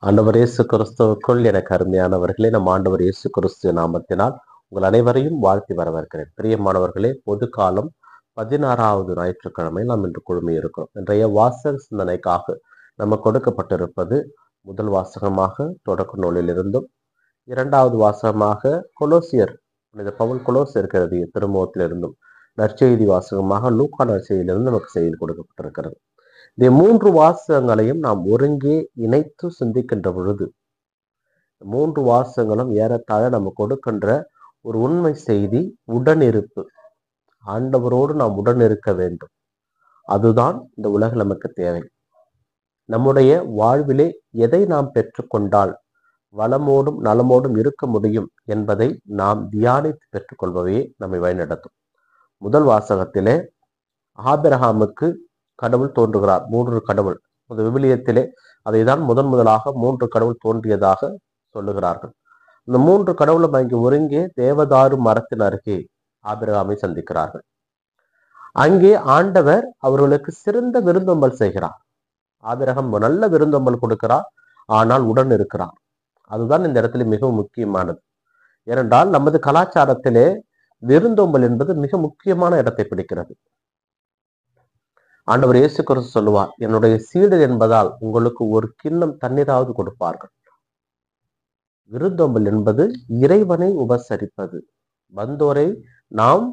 ஆண்டவர் இயேசு கிறிஸ்துவுக்குள் எனக்கு அருமையானவர்களே, நம் ஆண்டவர் இயேசு கிறிஸ்து நாமத்தினால் உங்கள் அனைவரையும் வாழ்த்தி வரவேற்கிறேன். பிரியமானவர்களே, பொது காலம் 16வது ஞாயிற்றுக்கிழமை நாம் இன்று குழுமி இருக்கிறோம். இன்றைய வாசக சிந்தனைக்காக நம்ம கொடுக்கப்பட்டிருப்பது முதல் வாசகமாக தொடக்க நூலிலிருந்தும், இரண்டாவது வாசகமாக கொலோசியர் புனித பவுல் கொலோசியர் எழுதிய திருமுகத்திலிருந்தும், நற்செய்தி வாசகமாக லூக்கா நற்செய்தியிலிருந்து நமக்கு செய்தி கொடுக்கப்பட்டிருக்கிறது. இந்த 3 வாசகங்களையும் நாம் ஒருங்கே இணைத்து சிந்திக்கின்ற பொழுது 3 வாசகங்களும் ஏறத்தாழ நம்ம கொடுக்கின்ற ஒரு உண்மை செய்தி உடனிருப்பு. ஆண்டவரோடு நாம் உடன் இருக்க வேண்டும். அதுதான் இந்த உலகில் நமக்கு தேவை. நம்முடைய வாழ்விலே எதை நாம் பெற்றுக்கொண்டால் வளமோடும் நலமோடும் இருக்க முடியும் என்பதை நாம் தியானித்து பெற்றுக்கொள்பவையே நம்மை வழிநடத்தும். முதல் வாசகத்திலே ஆபிரகாமுக்கு கடவுள் தோன்றுகிறார். 3 கடவுள். இந்த விவிலியத்திலே அதை தான் முதலாக 3 கடவுள் தோன்றியதாக சொல்லுகிறார்கள். இந்த 3 கடவுளும் அங்கே ஒருங்கே தேவதாரு மரத்தின் அருகே ஆபிரகாமை சந்திக்கிறார்கள். அங்கே ஆண்டவர் அவர்களுக்கு சிறந்த விருந்தோம்பல் செய்கிறார். ஆபிரகாம் நல்ல விருந்தோம்பல் கொடுக்கிறார், ஆனால் உடன் இருக்கிறார். அதுதான் இந்த இடத்துல மிகவும் முக்கியமானது. ஏனென்றால் நமது கலாச்சாரத்திலே விருந்தோம்பல் என்பது மிக முக்கியமான இடத்தை பிடிக்கிறது. ஆண்டவர் இயேசு கிறிஸ்து சொல்லுவார், என்னுடைய சீடர் என்பதால் உங்களுக்கு ஒரு கிண்ணம் தண்ணீராவது கொடுப்பார்கள். விருந்தோம்பல் என்பது இறைவனை உபசரிப்பது, வந்தோரை நாம்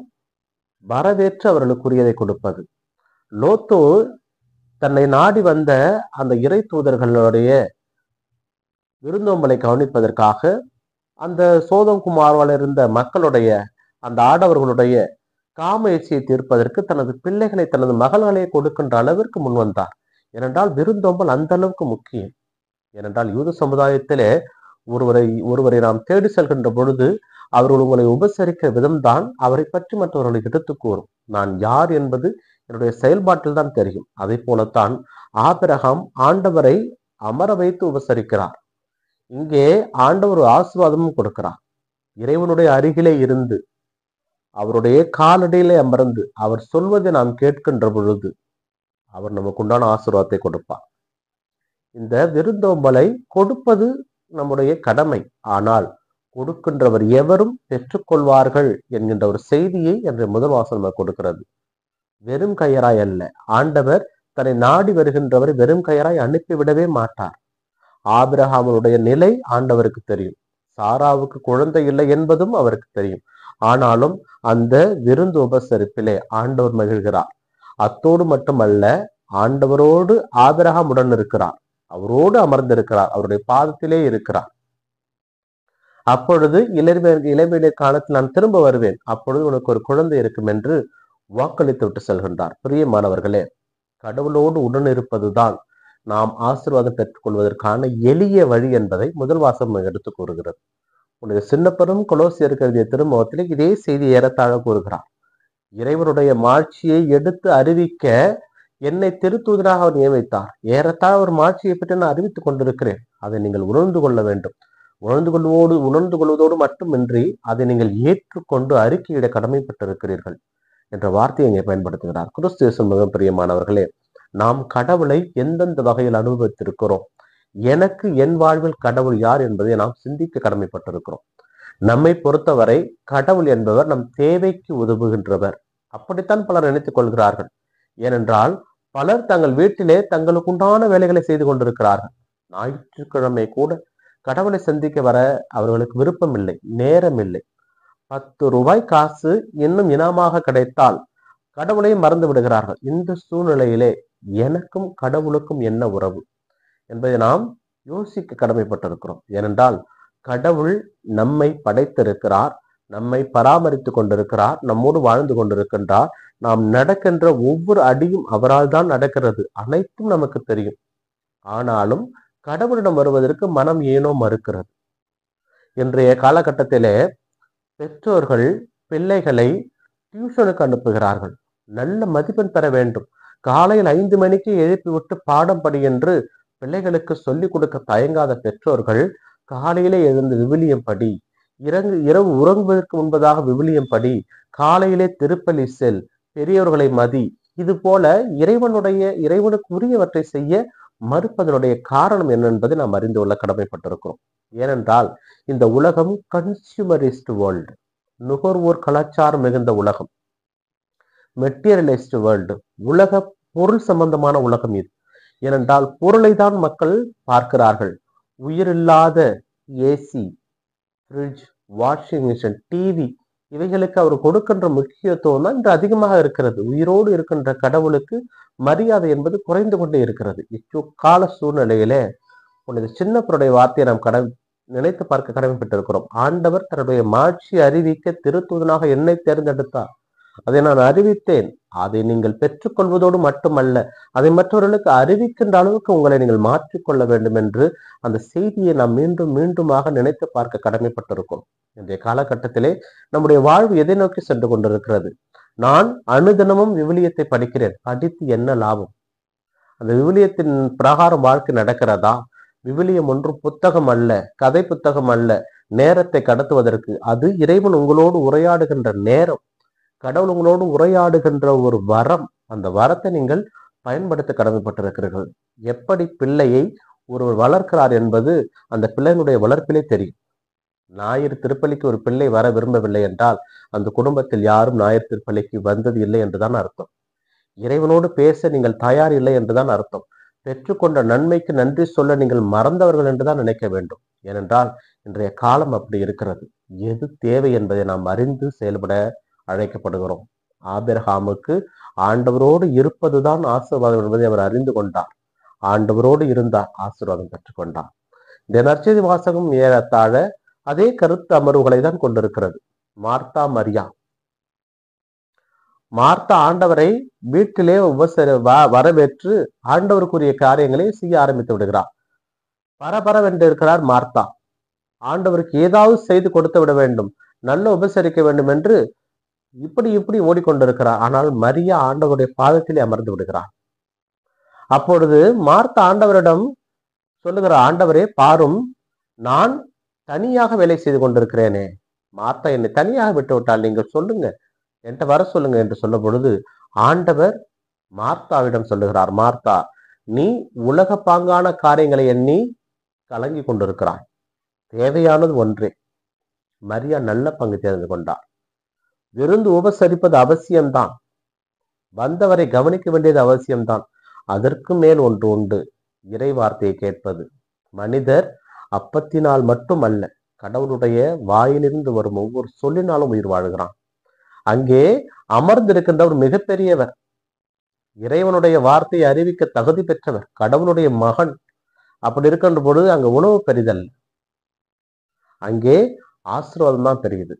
வரவேற்று அவர்களுக்குரியதை கொடுப்பது. லோத்து தன்னை நாடி வந்த அந்த இறை தூதர்களுடைய விருந்தோம்பலை கவனிப்பதற்காக அந்த சோதம் குமாரால் இருந்த மக்களுடைய அந்த ஆடவர்களுடைய காம எச்சியை தீர்ப்பதற்கு தனது பிள்ளைகளை, தனது மகள்களை கொடுக்கின்ற அளவிற்கு முன்வந்தார். ஏனென்றால் விருந்தோம்பல் அந்த அளவுக்கு முக்கியம். ஏனென்றால் யூத சமுதாயத்திலே ஒருவரை நாம் தேடி செல்கின்ற பொழுது அவர்கள் உங்களை உபசரிக்க விதம்தான் அவரை பற்றி மற்றவர்களுக்கு எடுத்து கூறும். நான் யார் என்பது என்னுடைய செயல்பாட்டில் தான் தெரியும். அதை போலத்தான் ஆபிரகாம் ஆண்டவரை அமர வைத்து உபசரிக்கிறார். இங்கே ஆண்டவர் ஆசீர்வாதமும் கொடுக்கிறார். இறைவனுடைய அருகிலே இருந்து அவருடைய காலடியிலே அமர்ந்து அவர் சொல்வதை நாம் கேட்கின்ற பொழுது அவர் நமக்கு உண்டான ஆசீர்வாதத்தை கொடுப்பார். இந்த விருந்தோம்பலை கொடுப்பது நம்முடைய கடமை. ஆனால் கொடுக்கின்றவர் எவரும் பெற்றுக்கொள்வார்கள் என்கின்ற ஒரு செய்தியை என்ற முதல் வாசகம் கொடுக்கிறது. வெறும் கையராய் அல்ல. ஆண்டவர் தன்னை நாடி வருகின்றவரை வெறும் கையராய் அனுப்பிவிடவே மாட்டார். ஆபிரகாமுடைய நிலை ஆண்டவருக்கு தெரியும். சாராவுக்கு குழந்தை இல்லை என்பதும் அவருக்கு தெரியும். ஆனாலும் அந்த விருந்து உபசரிப்பிலே ஆண்டவர் மகிழ்கிறார். அத்தோடு மட்டுமல்ல, ஆண்டவரோடு ஆபிரகாம் உடன் இருக்கிறார். அவரோடு அமர்ந்திருக்கிறார். அவருடைய பாதத்திலே இருக்கிறார். அப்பொழுது இளமையிலே காலத்தில் நான் திரும்ப வருவேன், அப்பொழுது உனக்கு ஒரு குழந்தை இருக்கும் என்று வாக்களித்து விட்டு செல்கின்றார். பிரியமானவர்களே, கடவுளோடு உடன் இருப்பதுதான் நாம் ஆசீர்வாதம் பெற்றுக்கொள்வதற்கான எளிய வழி என்பதை முதல் வாசகம் எடுத்து கூறுகிறது. உன்னுடைய சின்னப்பெரும் கொலோசியருக்கு எழுதிய திருமுகத்திலே இதே செய்தி ஏறத்தாழ கூறுகிறார். இறைவனுடைய மாட்சியை எடுத்து அறிவிக்க என்னை திருத்தூதராக அவர் நியமித்தார். ஏறத்தாழ ஒரு மாட்சியை பற்றி நான் அறிவித்துக் கொண்டிருக்கிறேன். அதை நீங்கள் உணர்ந்து கொள்ள வேண்டும். உணர்ந்து கொள்வதோடு மட்டுமின்றி அதை நீங்கள் ஏற்றுக்கொண்டு அறிக்கையிட கடமைப்பட்டிருக்கிறீர்கள் என்ற வார்த்தையை இங்கே பயன்படுத்துகிறார். கிறிஸ்து இயேசுவின் மிக பிரியமானவர்களே, நாம் கடவுளை எந்தெந்த வகையில் அனுபவித்திருக்கிறோம், எனக்கு என் வாழ்வில் கடவுள் யார் என்பதை நாம் சிந்திக்க கடமைப்பட்டிருக்கிறோம். நம்மை பொறுத்தவரை கடவுள் என்பவர் நம் தேவைக்கு உதவுகின்றவர். அப்படித்தான் பலர் நினைத்துக் கொள்கிறார்கள். ஏனென்றால் பலர் தங்கள் வீட்டிலே தங்களுக்கு உண்டான வேலைகளை செய்து கொண்டிருக்கிறார்கள். ஞாயிற்றுக்கிழமை கூட கடவுளை சந்திக்க வர அவர்களுக்கு விருப்பம் இல்லை, நேரம் இல்லை. 10 ரூபாய் காசு இன்னும் இனமாக கிடைத்தால் கடவுளையும் மறந்து விடுகிறார்கள். இந்த சூழ்நிலையிலே எனக்கும் கடவுளுக்கும் என்ன உறவு என்பதை நாம் யோசிக்க கடமைப்பட்டிருக்கிறோம். ஏனென்றால் கடவுள் நம்மை படைத்திருக்கிறார், நம்மை பராமரித்து கொண்டிருக்கிறார், நம்மோடு வாழ்ந்து கொண்டிருக்கின்றார். நாம் நடக்கின்ற ஒவ்வொரு அடியும் அவரால் தான் நடக்கிறது. அனைத்தும் நமக்கு தெரியும். ஆனாலும் கடவுளிடம் வருவதற்கு மனம் ஏனோ மறுக்கிறது. இன்றைய காலகட்டத்திலே பெற்றோர்கள் பிள்ளைகளை டியூஷனுக்கு அனுப்புகிறார்கள். நல்ல மதிப்பெண் பெற வேண்டும், காலையில் 5 மணிக்கு எழுப்பி விட்டு பாடம் படி என்று பிள்ளைகளுக்கு சொல்லிக் கொடுக்க தயங்காத பெற்றோர்கள் காலையிலே எழுந்து விவிலியம் படி, இரவு உறங்குவதற்கு முன்பதாக விவிலியம் படி, காலையிலே திருப்பலி செல், பெரியவர்களை மதி. இது போல இறைவனுக்கு உரியவற்றை செய்ய மறுப்பதனுடைய காரணம் என்ன என்பதை நாம் அறிந்து கொள்ள கடமைப்பட்டிருக்கிறோம். ஏனென்றால் இந்த உலகம் கன்சியூமரிஸ்ட் வேர்ல்டு, நுகர்வோர் கலாச்சாரம் மிகுந்த உலகம், மெட்டீரியலிஸ்ட் வேர்ல்டு, உலக பொருள் சம்பந்தமான உலகம் இது. ஏனென்றால் பொருளை தான் மக்கள் பார்க்கிறார்கள். உயிரில்லாத AC, fridge, washing machine, TV இவைகளுக்கு அவர் கொடுக்கின்ற முக்கியத்துவம் தான் இன்று அதிகமாக இருக்கிறது. உயிரோடு இருக்கின்ற கடவுளுக்கு மரியாதை என்பது குறைந்து கொண்டே இருக்கிறது. இக்கால சூழ்நிலையிலே உனது சின்னப்பருடைய வார்த்தையை நாம் நினைத்து பார்க்க கடமைப்பட்டிருக்கிறோம். ஆண்டவர் தன்னுடைய மாட்சி அறிவிக்க திருத்தூதனாக என்னை தேர்ந்தெடுத்தார். அதை நான் அறிவித்தேன். அதை நீங்கள் பெற்றுக்கொள்வதோடு மட்டுமல்ல, அதை மற்றவர்களுக்கு அறிவிக்கின்ற அளவுக்கு உங்களை நீங்கள் மாற்றிக்கொள்ள வேண்டும் என்று அந்த செய்தியை நாம் மீண்டும் மீண்டுமாக நினைத்து பார்க்க கடமைப்பட்டிருக்கிறோம். இன்றைய காலகட்டத்திலே நம்முடைய வாழ்வு எதை நோக்கி சென்று கொண்டிருக்கிறது? நான் அனுதினமும் விவிலியத்தை படிக்கிறேன், படித்து என்ன லாபம்? அந்த விவிலியத்தின் பிரகாரம் வாழ்க்கை நடக்கிறதா? விவிலியம் ஒன்றும் புத்தகம் அல்ல, கதை புத்தகம் அல்ல, நேரத்தை கடத்துவதற்கு. அது இறைவன் உங்களோடு உரையாடுகின்ற நேரம், கடவுள் உங்களோடு உரையாடுகின்ற ஒரு வரம். அந்த வரத்தை நீங்கள் பயன்படுத்த கடமைப்பட்டிருக்கிறீர்கள். எப்படி பிள்ளையை ஒருவர் வளர்க்கிறார் என்பது அந்த பிள்ளையினுடைய வளர்ப்பிலே தெரியும். ஞாயிறு திருப்பலிக்கு ஒரு பிள்ளை வர விரும்பவில்லை என்றால் அந்த குடும்பத்தில் யாரும் ஞாயிறு திருப்பலிக்கு வந்தது இல்லை என்றுதான் அர்த்தம். இறைவனோடு பேச நீங்கள் தயார் இல்லை என்றுதான் அர்த்தம். பெற்றுக்கொண்ட நன்மைக்கு நன்றி சொல்ல நீங்கள் மறந்தவர்கள் என்றுதான் நினைக்க வேண்டும். ஏனென்றால் இன்றைய காலம் அப்படி இருக்கிறது. எது தேவை என்பதை நாம் அறிந்து செயல்பட அழைக்கப்படுகிறோம். ஆபிரகாமுக்கு ஆண்டவரோடு இருப்பதுதான் ஆசீர்வாதம் என்பதை அவர் அறிந்து கொண்டார். ஆண்டவரோடு இருந்தார், ஆசீர்வாதம் பெற்றுக்கொண்டார். இந்த நற்செய்தி வாசகம் ஏறத்தாழ அதே கருத்து அமர்வுகளை தான் கொண்டிருக்கிறது. மார்த்தா மரியா. மார்த்தா ஆண்டவரை வீட்டிலே வரவேற்று ஆண்டவருக்குரிய காரியங்களை செய்ய ஆரம்பித்து விடுகிறார். பரபரவென்று இருக்கிறார் மார்த்தா. ஆண்டவருக்கு ஏதாவது செய்து கொடுத்து விட வேண்டும், நல்ல உபசரிக்க வேண்டும் என்று இப்படி ஓடிக்கொண்டிருக்கிறார். ஆனால் மரியா ஆண்டவருடைய பாதத்திலே அமர்ந்து விடுகிறார். அப்பொழுது மார்த்தா ஆண்டவரிடம் சொல்லுகிறார், ஆண்டவரே பாரும், நான் தனியாக வேலை செய்து கொண்டிருக்கிறேனே. மார்த்தா என்னை தனியாக விட்டு விட்டால் நீங்கள் சொல்லுங்க, என்கிட்ட வர சொல்லுங்க என்று சொல்லும் பொழுது ஆண்டவர் மார்த்தாவிடம் சொல்லுகிறார், மார்த்தா, நீ உலக பாங்கான காரியங்களை எண்ணி கலங்கி கொண்டிருக்கிறாய். தேவையானது ஒன்றே. மரியா நல்ல பங்கு தெரிந்து கொண்டார். விருந்து உபசரிப்பது அவசியம்தான், வந்தவரை கவனிக்க வேண்டியது அவசியம்தான். அதற்கு மேல் ஒன்று உண்டு, இறை வார்த்தையை கேட்பது. மனிதர் அப்பத்தினால் மட்டுமல்ல, கடவுளுடைய வாயிலிருந்து வரும் ஒவ்வொரு சொல்லினாலும் உயிர் வாழ்கிறான். அங்கே அமர்ந்திருக்கின்றவர் மிகப்பெரியவர், இறைவனுடைய வார்த்தையை அறிவிக்க தகுதி பெற்றவர், கடவுளுடைய மகன். அப்படி இருக்கின்ற பொழுது அங்க உணவு பெரிதல், அங்கே ஆசீர்வாதம் தான் பெரியது.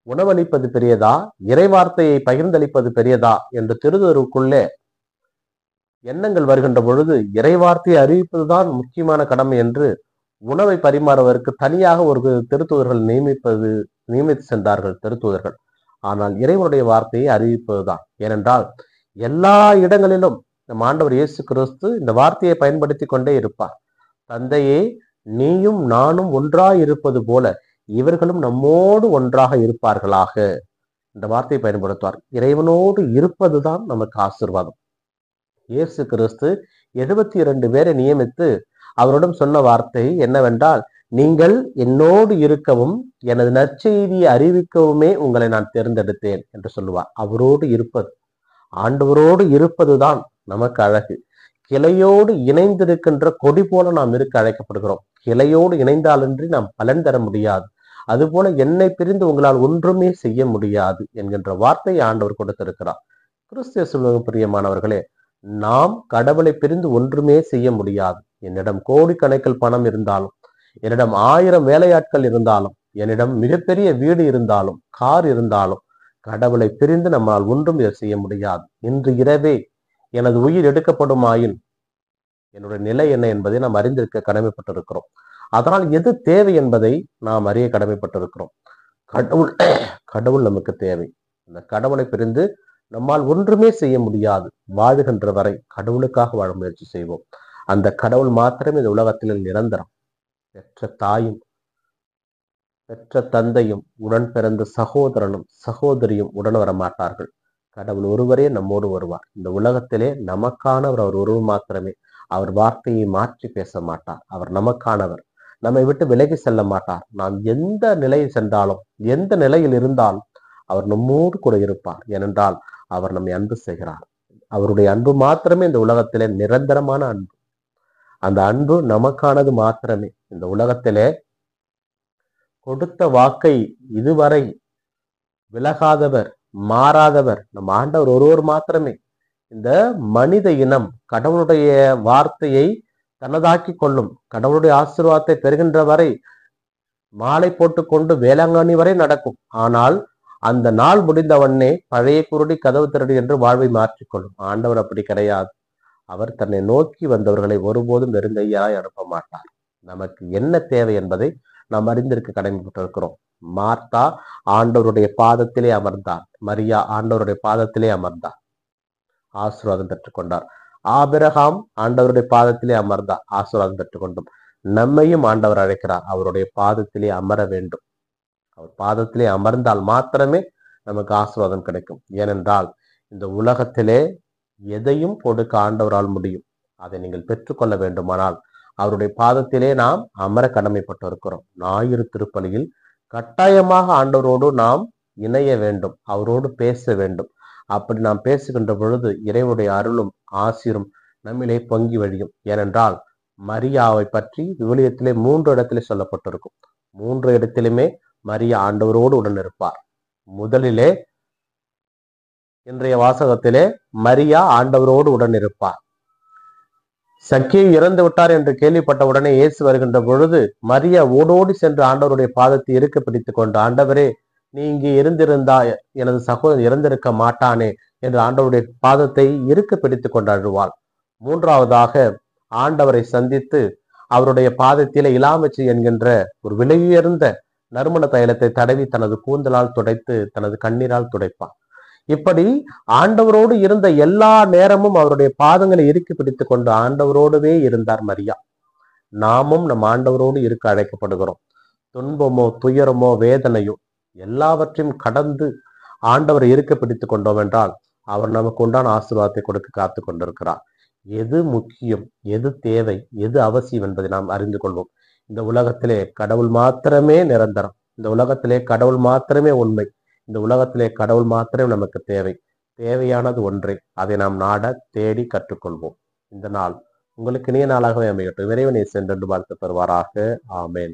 உணவளிப்பது பெரியதா, இறை வார்த்தையை பகிர்ந்தளிப்பது பெரியதா என்று திருதருக்குள்ளே எண்ணங்கள் வருகின்ற பொழுது இறை வார்த்தையை அறிவிப்பதுதான் முக்கியமான கடமை என்று உணவை பரிமாறுவதற்கு தனியாக ஒரு திருத்தூதர்கள் நியமித்து சென்றார்கள் திருத்தூதர்கள். ஆனால் இறைவனுடைய வார்த்தையை அறிவிப்பதுதான். ஏனென்றால் எல்லா இடங்களிலும் நம் ஆண்டவர் இயேசு கிறிஸ்து இந்த வார்த்தையை பயன்படுத்தி கொண்டே இருப்பார். தந்தையே, நீயும் நானும் ஒன்றாய் இருப்பது போல இவர்களும் நம்மோடு ஒன்றாக இருப்பார்களாக, இந்த வார்த்தையை பயன்படுத்துவார். இறைவனோடு இருப்பதுதான் நமக்கு ஆசீர்வாதம். இயேசு கிறிஸ்து 72 பேரை நியமித்து அவரிடம் சொன்ன வார்த்தை என்னவென்றால், நீங்கள் என்னோடு இருக்கவும் எனது நற்செய்தியை அறிவிக்கவுமே உங்களை நான் தேர்ந்தெடுத்தேன் என்று சொல்லுவார். அவரோடு இருப்பது, ஆண்டவரோடு இருப்பதுதான் நமக்கு அழகு. கிளையோடு இணைந்திருக்கின்ற கொடி போல நாம் இருக்க அழைக்கப்படுகிறோம். கிளையோடு இணைந்தாலன்றி நாம் பலன் தர முடியாது. அதுபோல என்னை பிரிந்து உங்களால் ஒன்றுமே செய்ய முடியாது என்கின்ற வார்த்தையை ஆண்டவர் கொடுத்திருக்கிறார். கிறிஸ்துவ சொல்லுங்க பிரியமானவர்களே, நாம் கடவுளை பிரிந்து ஒன்றுமே செய்ய முடியாது. என்னிடம் கோடிக்கணக்கில் பணம் இருந்தாலும், என்னிடம் 1000 வேலையாட்கள் இருந்தாலும், என்னிடம் மிகப்பெரிய வீடு இருந்தாலும், கார் இருந்தாலும், கடவுளை பிரிந்து நம்மால் ஒன்றும் செய்ய முடியாது. இன்று இரவே எனது உயிர் எடுக்கப்படுமாயின் என்னுடைய நிலை என்ன என்பதை நாம் அறிந்திருக்க கடமைப்பட்டிருக்கிறோம். அதனால் எது தேவை என்பதை நாம் அறிய கடமைப்பட்டிருக்கிறோம். கடவுள் நமக்கு தேவை. அந்த கடவுளை பிரிந்து நம்மால் ஒன்றுமே செய்ய முடியாது. வாழுகின்ற வரை கடவுளுக்காக வாழ முயற்சி செய்வோம். அந்த கடவுள் மாத்திரமே இந்த உலகத்தில் நிரந்தரம். பெற்ற தாயும் பெற்ற தந்தையும் உடன் பிறந்த சகோதரனும் சகோதரியும் உடன் வர மாட்டார்கள். கடவுள் ஒருவரே நம்மோடு வருவார். இந்த உலகத்திலே நமக்கானவர் அவர் ஒருவர் மாத்திரமே. அவர் வார்த்தையை மாற்றி பேச மாட்டார். அவர் நமக்கானவர். நம்மை விட்டு விலகி செல்ல மாட்டார். நாம் எந்த நிலையில் சென்றாலும், எந்த நிலையில் இருந்தாலும் அவர் நம்மோடு கூட இருப்பார். ஏனென்றால் அவர் நம்மை அன்பு செய்கிறார். அவருடைய அன்பு மாத்திரமே இந்த உலகத்திலே நிரந்தரமான அன்பு. அந்த அன்பு நமக்கானது மாத்திரமே. இந்த உலகத்திலே கொடுத்த வாக்கை இதுவரை விலகாதவர், மாறாதவர் நம் ஆண்டவர் ஒருவர் மாத்திரமே. இந்த மனித இனம் கடவுளுடைய வார்த்தையை தனதாக்கி கொள்ளும். கடவுளுடைய ஆசீர்வாதத்தை பெறுகின்ற வரை மாலை போட்டுக்கொண்டு வேளாங்கண்ணி வரை நடக்கும். ஆனால் அந்த நாள் முடிந்தவண்ணே பழைய குருடி கதவு திரடி என்று வாழ்வை மாற்றிக்கொள்ளும். ஆண்டவர் அப்படி கிடையாது. அவர் தன்னை நோக்கி வந்தவர்களை ஒருபோதும் வெறுங்கையாய் அனுப்ப மாட்டார். நமக்கு என்ன தேவை என்பதை நாம் அறிந்திருக்க கடமைப்பட்டிருக்கிறோம். மார்த்தா ஆண்டவருடைய பாதத்திலே அமர்ந்தார். மரியா ஆண்டவருடைய பாதத்திலே அமர்ந்தார், ஆசீர்வாதம் பெற்றுக்கொண்டார். ஆபிரகாம் ஆண்டவருடைய பாதத்திலே அமர்ந்தார், ஆசீர்வாதம் பெற்றுக்கொண்டோம். நம்மையும் ஆண்டவர் அழைக்கிறார். அவருடைய பாதத்திலே அமர வேண்டும். அவர் பாதத்திலே அமர்ந்தால் மாத்திரமே நமக்கு ஆசீர்வாதம் கிடைக்கும். ஏனென்றால் இந்த உலகத்திலே எதையும் கொடுக்க ஆண்டவரால் முடியும். அதை நீங்கள் பெற்றுக்கொள்ள வேண்டுமானால் அவருடைய பாதத்திலே நாம் அமர கடமைப்பட்டு இருக்கிறோம். ஞாயிறு திருப்பலியில் கட்டாயமாக ஆண்டவரோடு நாம் இணைய வேண்டும், அவரோடு பேச வேண்டும். அப்படி நாம் பேசுகின்ற பொழுது இறைவனுடைய அருளும் ஆசீரும் நம்மிலே பொங்கி வழியும். ஏனென்றால் மரியாவை பற்றி விவிலியத்திலே 3 இடத்திலே சொல்லப்பட்டிருக்கும். 3 இடத்திலுமே மரியா ஆண்டவரோடு உடன் இருப்பார். முதலிலே இன்றைய வாசகத்திலே மரியா ஆண்டவரோடு உடன் இருப்பார். சக்கேயு இறந்து விட்டார் என்று கேள்விப்பட்ட உடனே இயேசு வருகின்ற பொழுது மரியா ஓடோடி சென்று ஆண்டவருடைய பாதத்தை இருக்க பிடித்துக் கொண்டு, ஆண்டவரே, நீ இங்கே இருந்திருந்தா எனது சகோதரன் இறந்திருக்க மாட்டானே என்று ஆண்டவருடைய பாதத்தை இருக்க பிடித்துக் கொண்டு அழுவாள். 3ஆவதாக ஆண்டவரை சந்தித்து அவருடைய பாதத்திலே இலாமச்சி என்கின்ற ஒரு விலையுயர்ந்த நறுமண தைலத்தை தடவி தனது கூந்தலால் துடைத்து தனது கண்ணீரால் துடைப்பார். இப்படி ஆண்டவரோடு இருந்த எல்லா நேரமும் அவருடைய பாதங்களை இறுக்கி பிடித்துக் கொண்டு ஆண்டவரோடவே இருந்தார் மரியா. நாமும் நம் ஆண்டவரோடு இருக்க அழைக்கப்படுகிறோம். துன்பமோ துயரமோ வேதனையோ எல்லாவற்றையும் கடந்து ஆண்டவரை இருக்க பிடித்துக் கொண்டோம் என்றால் அவர் நமக்கு உண்டான ஆசீர்வாதத்தை கொடுக்க காத்து கொண்டிருக்கிறார். எது முக்கியம், எது தேவை, எது அவசியம் என்பதை நாம் அறிந்து கொள்வோம். இந்த உலகத்திலே கடவுள் மாத்திரமே நிரந்தரம். இந்த உலகத்திலே கடவுள் மாத்திரமே உண்மை. இந்த உலகத்திலே கடவுள் மாத்திரம் நமக்கு தேவை. தேவையானது ஒன்றே. அதை நாம் நாட தேடி கற்றுக்கொள்வோம். இந்த நாள் உங்களுக்கு இனிய நாளாகவே அமையட்டும். இறைவனை சென்று வாழ்த்து பெறுவாராக. ஆமேன்.